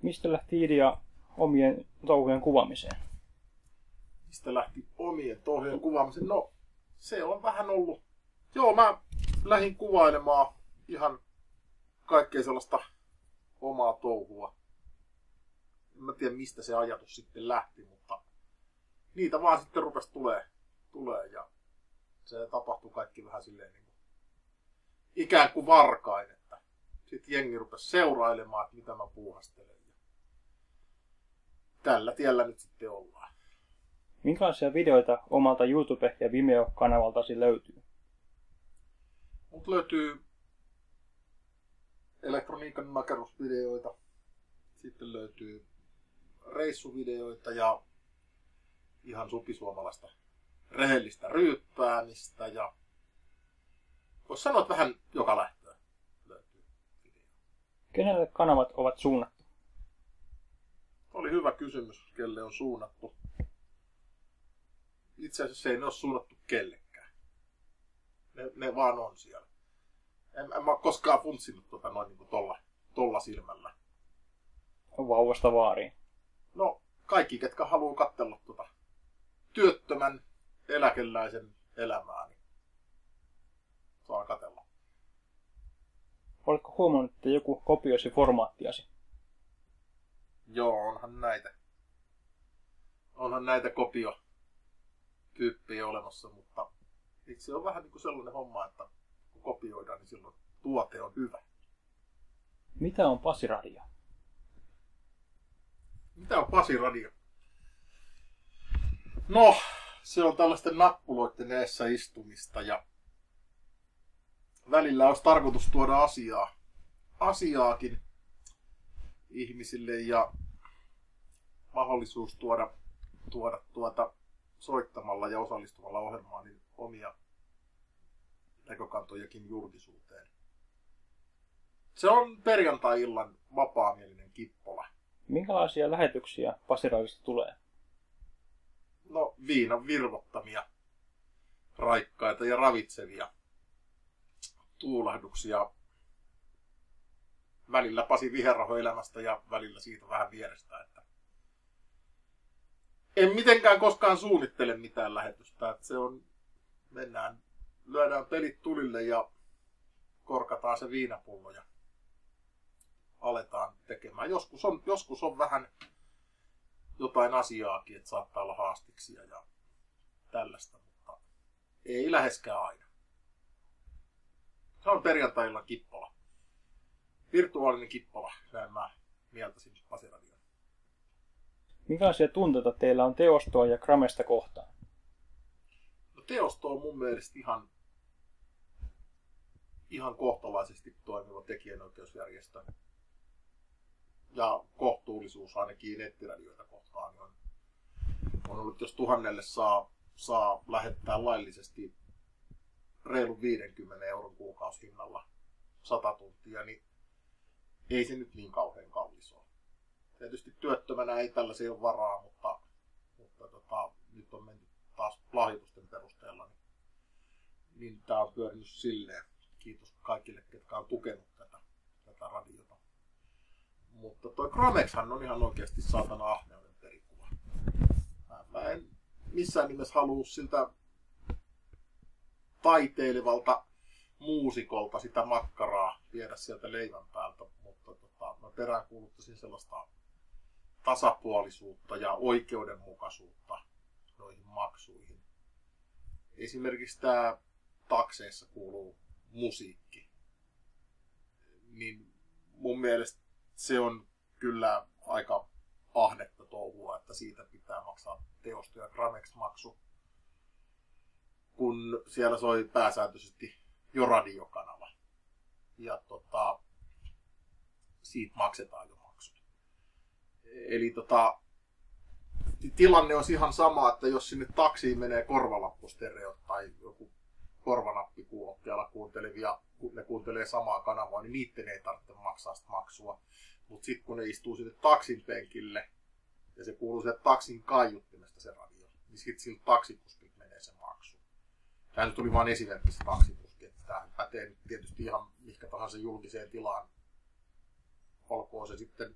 Mistä lähti idea omien touhujen kuvaamiseen? Mistä lähti omien touhujen kuvaamiseen? No, se on vähän ollut... Joo, mä lähdin kuvailemaan ihan kaikkea sellaista omaa touhua. En mä tiedä, mistä se ajatus sitten lähti, mutta niitä vaan sitten rupesi tulee ja se tapahtui kaikki vähän silleen niin kuin ikään kuin varkain, että sitten jengi rupesi seurailemaan, että mitä mä puuhastelen. Ja tällä tiellä nyt sitten ollaan. Minkälaisia videoita omalta YouTube- ja Vimeo-kanavaltasi löytyy? Mut löytyy elektroniikan nakerusvideoita, sitten löytyy reissuvideoita ja ihan supisuomalaista rehellistä ryyppäämistä ja voisi sanoa, että vähän joka lähtöä löytyy video. Kenelle kanavat ovat suunnattu? Oli hyvä kysymys, kelle on suunnattu. Itse asiassa ei ne ole suunnattu kellekään. Ne vaan on siellä. En mä ole koskaan funtsinut noin niin kuin tolla silmällä. Vauvasta vaariin. No, kaikki, ketkä haluaa katsella työttömän eläkeläisen elämää, niin saa katsella. Oletko huomannut, että joku kopioisi formaattiasi? Joo, onhan näitä kopiotyyppejä olemassa, mutta se on vähän niin kuin sellainen homma, että kun kopioidaan, niin silloin tuote on hyvä. Mitä on Pasiradio? Mitä on Pasiradio? No, se on tällaisten nappuloiden eessä istumista ja välillä olisi tarkoitus tuoda asiaakin ihmisille ja mahdollisuus tuoda soittamalla ja osallistumalla ohjelmaan niin omia näkökantojakin julkisuuteen. Se on perjantai-illan vapaamielinen kippola. Minkälaisia lähetyksiä Pasiradiosta tulee? No, viinan virvottamia, raikkaita ja ravitsevia tuulahduksia. Välillä Pasi Viherraho elämästä ja välillä siitä vähän vierestä. Että en mitenkään koskaan suunnittele mitään lähetystä. Että se on, lyödään pelit tulille ja korkataan se viinapullo ja aletaan tekemään. Joskus on vähän jotain asiaakin, että saattaa olla haastiksia ja tällaista, mutta ei läheskään aina. Se on perjantai-illan kippola. Virtuaalinen kippola, näin mä mieltäisin Pasiradion. Minkälaisia tunteita teillä on teostoa ja Gramesta kohtaan? No, teosto on mun mielestä ihan kohtalaisesti toimiva tekijänoikeusjärjestö. Ja kohtuullisuus ainakin nettiradioita kohtaan on ollut, jos 1000 saa lähettää laillisesti reilun 50 € kuukausihinnalla 100 tuntia, niin ei se nyt niin kauhean kallis ole. Tietysti työttömänä ei tällaisia ole varaa, mutta nyt on menty taas lahjoitusten perusteella, niin tämä on pyörinyt silleen. Kiitos kaikille, ketkä on tukenut tätä radiota. Mutta toi Gramexhan on ihan oikeasti saatana ahneuden perikuva. Mä en missään nimessä halua siltä taiteilevalta muusikolta sitä makkaraa viedä sieltä leivän päältä, mutta mä peräänkuuluttaisin sellaista tasapuolisuutta ja oikeudenmukaisuutta noihin maksuihin. Esimerkiksi tää takseissa kuuluu musiikki. Niin mun mielestä se on kyllä aika ahnetta touhua, että siitä pitää maksaa teosto- ja Gramex-maksu, kun siellä soi pääsääntöisesti jo radiokanava. Ja siitä maksetaan jo maksut. Eli tilanne on ihan sama, että jos sinne taksiin menee korvalappustereot tai joku korvanappikuulokkeella kuuntelevia, kun ne kuuntelee samaa kanavaa, niin niiden ei tarvitse maksaa sitä maksua. Mutta sitten kun ne istuu sinne taksin penkille ja se kuuluu sieltä taksin kaiuttimesta se radio, niin sitten sillä taksipuskilta menee se maksu. Tämä nyt tuli vain esimerkki se taksipuski, että tämä pätee nyt tietysti ihan mihinkä tahansa julkiseen tilaan. Olkoon se sitten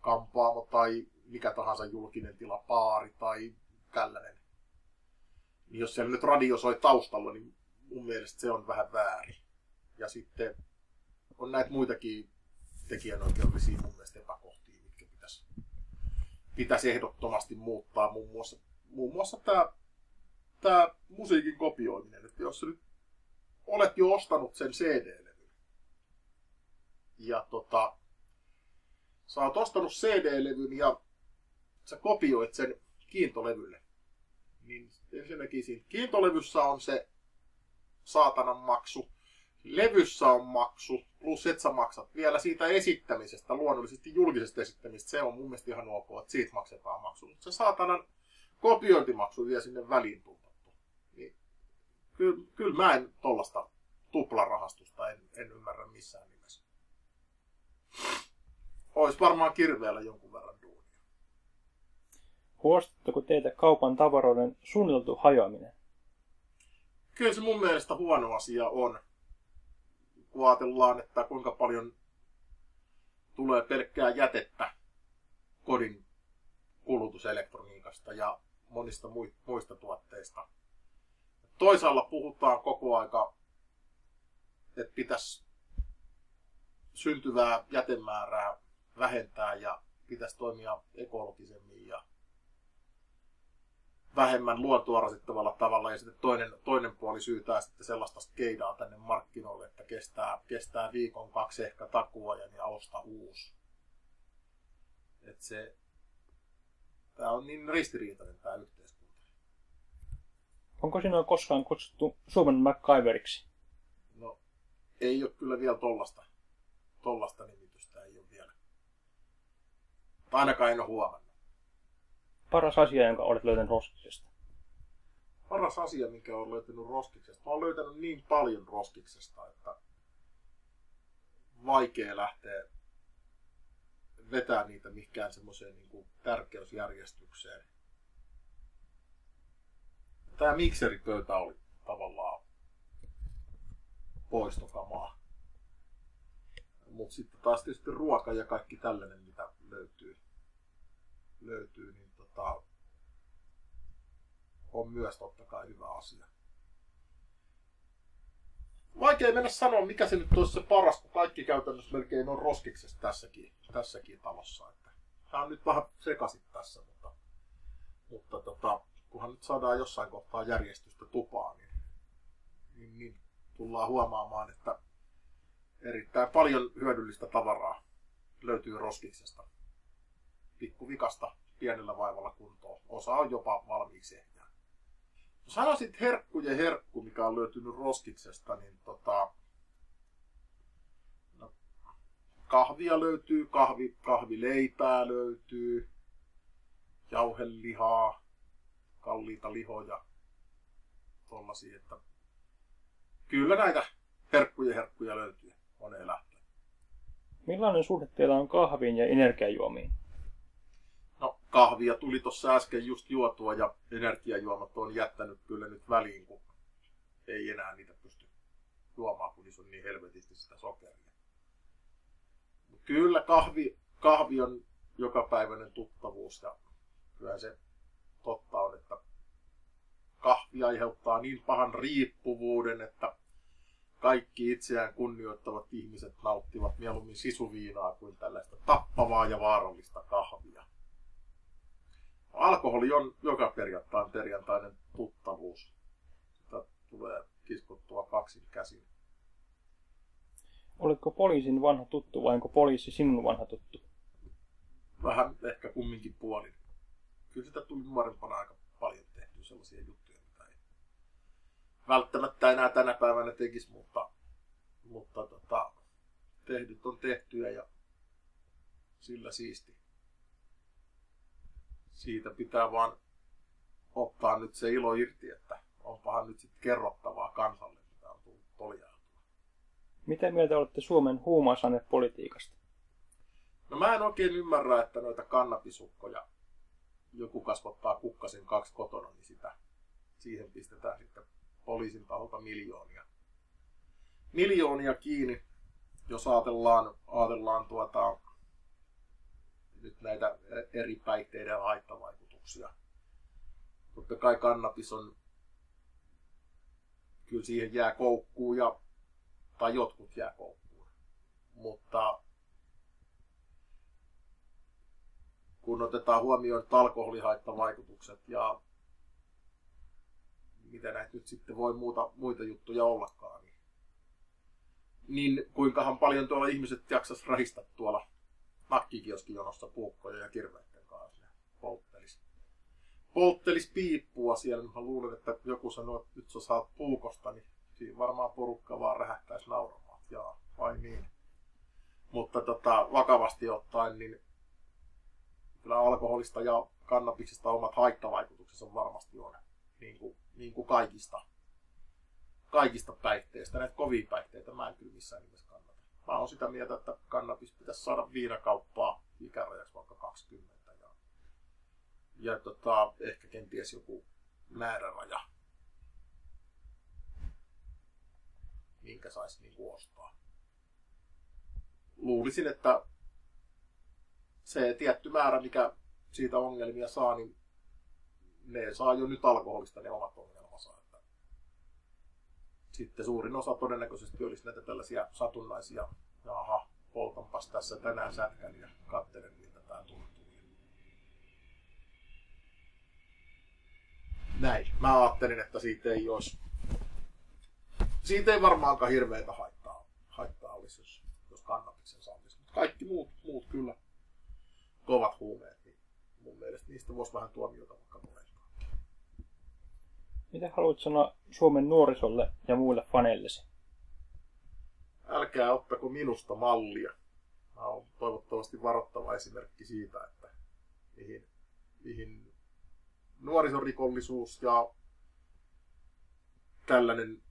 kampaamo tai mikä tahansa julkinen tila, baari tai tällainen. Niin jos siellä nyt radio soi taustalla, niin mun mielestä se on vähän väärin. Ja sitten on näitä muitakin tekijänoikeudellisia mun mielestä epäkohtia, mitkä pitäisi ehdottomasti muuttaa. Muun muassa tämä musiikin kopioiminen. Että jos sä nyt olet jo ostanut sen CD-levyn ja sä oot ostanut CD-levyn ja sä kopioit sen kiintolevylle, niin ensinnäkin siinä kiintolevyssä on se saatanan maksu, levyssä on maksu, plus et sä maksat vielä siitä esittämisestä, luonnollisesti julkisesta esittämisestä, se on mun mielestä ihan ok, että siitä maksetaan maksu, mutta se saatanan kopiointimaksu vielä sinne väliin tumpattu. Niin, kyllä mä en tollasta tuplarahastusta en ymmärrä missään nimessä. Ois varmaan kirveellä jonkun verran duunia. Huolestuttako teitä kaupan tavaroiden suunniteltu hajoaminen? Kyllä se mun mielestä huono asia on. Kun ajatellaan, että kuinka paljon tulee pelkkää jätettä kodin kulutuselektroniikasta ja monista muista tuotteista. Toisaalla puhutaan koko aika, että pitäisi syntyvää jätemäärää vähentää ja pitäisi toimia ekologisemmin ja vähemmän luontoa rasittavalla tavalla. Ja sitten toinen puoli syytää sitten sellaista skeidaa tänne markkinoille, että kestää viikon 2 ehkä takuajan ja osta uusi. Tämä on niin ristiriitainen tämä yhteiskunta. Onko sinua koskaan kutsuttu Suomen MacGyveriksi? No, ei ole kyllä vielä tollasta nimitystä ei ole vielä. Tai ainakaan en ole huomannut. Paras asia, jonka olet löytänyt roskiksesta? Paras asia, minkä olen löytänyt roskiksesta? Mä olen löytänyt niin paljon roskiksesta, että vaikea lähteä vetää niitä mihinkään semmoiseen niin kuin tärkeysjärjestykseen. Tämä mikseripöytä oli tavallaan poistokamaa. Mutta sitten taas tietysti ruoka ja kaikki tällainen, mitä löytyy niin on myös totta kai hyvä asia. Vaikea mennä sanoa, mikä se nyt olisi se paras, kun kaikki käytännössä melkein on roskiksessa tässäkin talossa. Tämä on nyt vähän sekaisin tässä, mutta kunhan nyt saadaan jossain kohtaa järjestystä tupaan, niin tullaan huomaamaan, että erittäin paljon hyödyllistä tavaraa löytyy roskiksesta. Pikkuvikasta pienellä vaivalla kuntoon. Osa on jopa valmiiksi ehjää. Sanoisit herkkujen herkku, mikä on löytynyt roskiksesta, niin no, kahvia löytyy, kahvileipää löytyy, jauhelihaa, kalliita lihoja, tollasia, että kyllä näitä herkkuja löytyy moneen lähtöön. Millainen suhde teillä on kahviin ja energiajuomiin? No, kahvia tuli tuossa äsken just juotua ja energiajuomat on jättänyt kyllä nyt väliin, kun ei enää niitä pysty juomaan, kun niissä on niin helvetisti sitä sokeria. Mut kyllä kahvi on jokapäiväinen tuttavuus ja kyllä se totta on, että kahvi aiheuttaa niin pahan riippuvuuden, että kaikki itseään kunnioittavat ihmiset nauttivat mieluummin sisuviinaa kuin tällaista tappavaa ja vaarallista kahvia. Alkoholi on joka perjantainen tuttavuus. Sitä tulee kiskottua kaksin käsin. Oletko poliisin vanha tuttu vai onko poliisi sinun vanha tuttu? Vähän ehkä kumminkin puolin. Kyllä sitä tuli nuorempana aika paljon tehtyä sellaisia juttuja, mitä ei välttämättä enää tänä päivänä tekisi, mutta tehdyt on tehtyä ja sillä siisti. Siitä pitää vaan ottaa nyt se ilo irti, että onpahan nyt sitten kerrottavaa kansalle, mitä on tullut toljautua. Mitä mieltä olette Suomen huumausainepolitiikasta? No mä en oikein ymmärrä, että noita kannabisukkoja joku kasvattaa kukkasen 2 kotona, niin siihen pistetään sitten poliisin taholta miljoonia kiinni. Jos ajatellaan nyt näitä eri päihteiden haittavaikutuksia. Totta kai kannabis on, kyllä siihen jää koukkuun tai jotkut jää koukkuun. Mutta kun otetaan huomioon alkoholihaittavaikutukset ja mitä näitä nyt sitten voi muita juttuja ollakaan, niin kuinkahan paljon tuolla ihmiset jaksas rähistä tuolla nakkikioskijonossa puukkoja ja kirveitten kanssa. Polttelis piippua siellä. Mä luulen, että joku sanoo, että nyt sä saat puukosta, niin siinä varmaan porukka vaan rähähtäisi nauramaan. Jaa, vai niin. Mutta vakavasti ottaen, niin kyllä alkoholista ja kannabiksesta omat haittavaikutuksensa varmasti on. Niin kuin kaikista päihteistä. Näitä kovia päihteitä mä en kyllä missään nimessä kannata. Mä oon sitä mieltä, että kannabis pitäisi saada viinakauppaa ikärajaksi vaikka 20. Ja ehkä kenties joku määräraja, minkä saisi niinku ostaa. Luulisin, että se tietty määrä, mikä siitä ongelmia saa, niin ne saa jo nyt alkoholista ne omat ongelmansa. Sitten suurin osa todennäköisesti olisi näitä tällaisia satunnaisia, jaha, poltanpas tässä tänään sätkän ja katselen, miltä tää tuntuu. Näin. Mä ajattelin, että siitä ei varmaankaan hirveätä haittaa olisi, jos kannabiksen saamista. Mutta kaikki muut kyllä kovat huumeet, niin mun mielestä niistä voisi vähän tuomiota vaikka monenkaan. Mitä haluat sanoa Suomen nuorisolle ja muille faneillesi? Älkää ottako minusta mallia. Mä oon toivottavasti varoittava esimerkki siitä, että mihin nuorisorikollisuus ja tällainen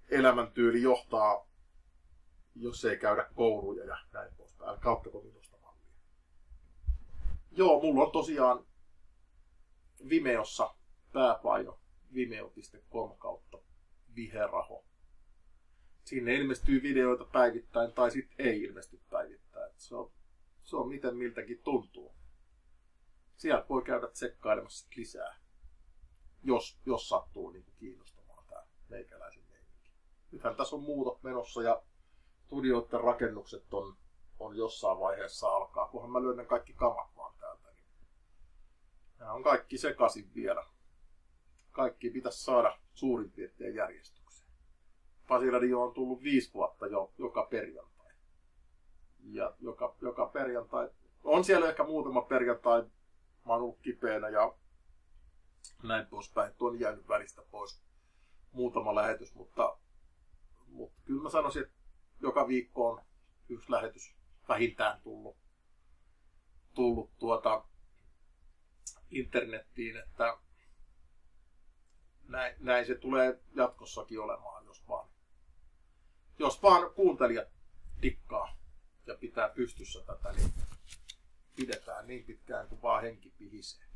elämäntyyli johtaa, jos ei käydä kouluja ja näin poispäin. Älkää ottako minusta mallia. Joo, mulla on tosiaan Vimeossa pääpaino vimeo.com kautta viheraho. Sinne ilmestyy videoita päivittäin tai sitten ei ilmesty päivittäin. Se on miten miltäkin tuntuu. Sieltä voi käydä tsekkailemassa lisää, jos sattuu niin kiinnostamaan tämä meikäläisen meininki. Nythän tässä on muutot menossa ja studioiden rakennukset on jossain vaiheessa alkaa, kunhan mä löydän kaikki kamat vaan täältä. Niin nämä on kaikki sekaisin vielä. Kaikki pitäisi saada suurin piirtein järjestykseen. Pasiradio on tullut 5 vuotta jo joka perjantai. Ja joka perjantai, on siellä ehkä muutama perjantai, mä oon ollut kipeänä ja näin poispäin. On jäänyt välistä pois muutama lähetys, mutta kyllä mä sanoisin, että joka viikko on yksi lähetys vähintään tullut internettiin, että näin se tulee jatkossakin olemaan, jos vaan kuuntelijat dikkaa ja pitää pystyssä tätä, niin pidetään niin pitkään kuin vaan henki pihisee.